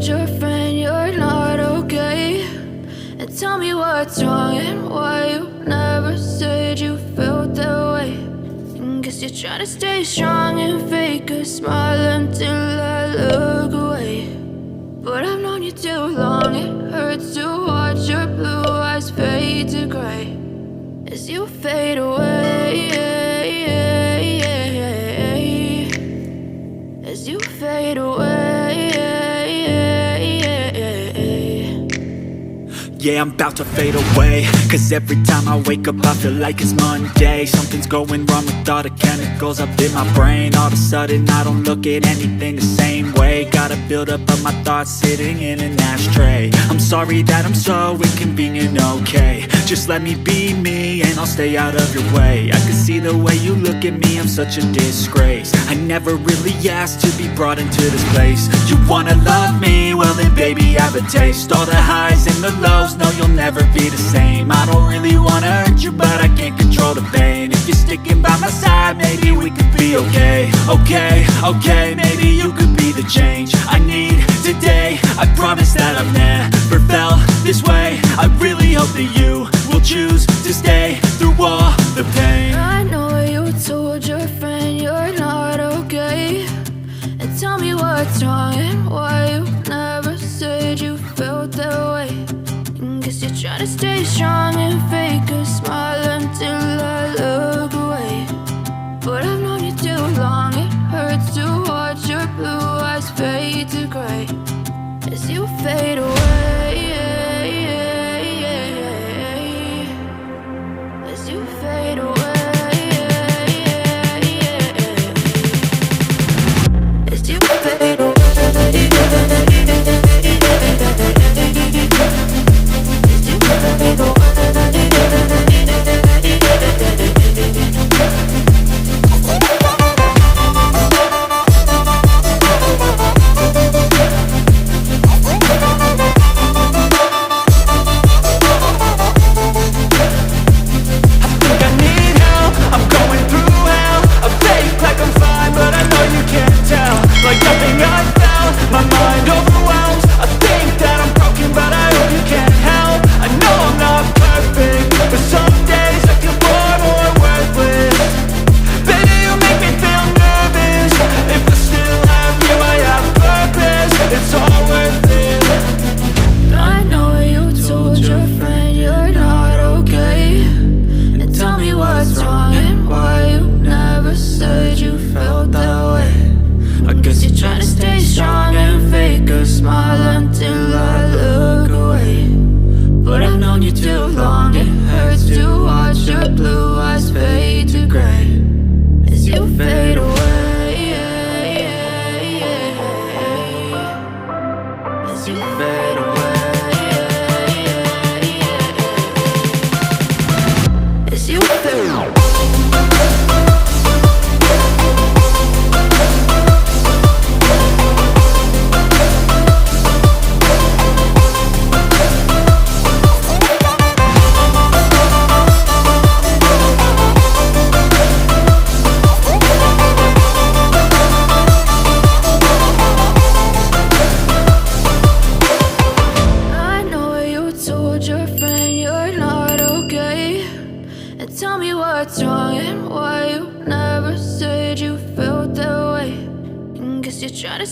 told your friend you're not okay? And tell me what's wrong and why you never said you felt that way. And guess you're trying to stay strong and fake a smile until I look away. But I've known you too long, it hurts to watch your blue eyes fade to gray as you fade away, as you fade away. Yeah, I'm about to fade away, cause every time I wake up I feel like it's Monday. Something's going wrong with all the chemicals up in my brain. All of a sudden I don't look at anything the same way. Got a buildup of my thoughts sitting in an ashtray. I'm sorry that I'm so inconvenient, okay? Just let me be me and I'll stay out of your way. I can see the way you look at me, I'm such a disgrace. I never really asked to be brought into this place. You wanna love me? Well then baby have a taste. All the highs and the lows, no you'll never be the same. I don't really wanna hurt you but I can't control the pain. If you're sticking by my side maybe we could be okay. Okay, maybe you could be the change I need today. I promise that I've never felt this way. I really hope that you will choose to stay through all the pain. I know you told your friend you're not okay. And tell me what's wrong and why you never said you felt that way. And guess you're trying to stay strong and fake a smile until I look away. But I've known you too long, it hurts to watch your blue eyes fade to gray as you fade away, as you fade away, as you fade away. Trying to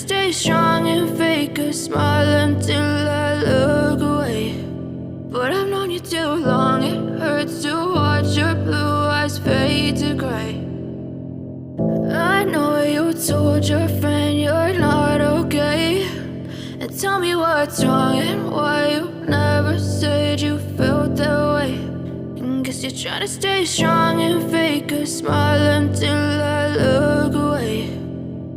stay strong and fake a smile until I look away.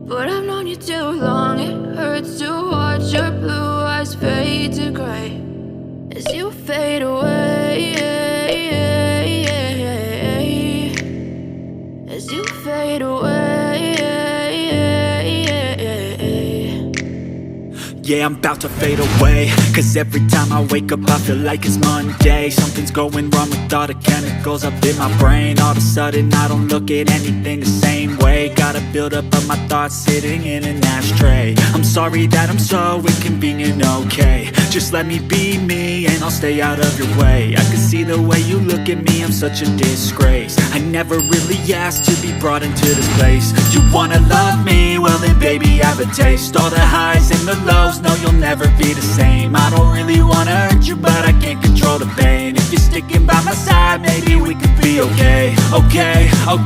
But I've known you too long, it hurts to watch your blue eyes fade to gray as you fade away, as you fade away. yeah, I'm about to fade away. Cause every time I wake up I feel like it's Monday. Something's going wrong with all the chemicals up in my brain. All of a sudden I don't look at anything the same way. Gotta build up of my thoughts sitting in an ashtray. I'm sorry that I'm so inconvenient, okay. Just let me be me and I'll stay out of your way. I can see the way you look at me, I'm such a disgrace. I never really asked to be brought into this place. You wanna love me? Well then baby have a taste. All the highs and the lows, no you'll never be the same. I don't really wanna hurt you but I can't control the pain. If you're sticking by my side maybe we could be okay. Okay, okay.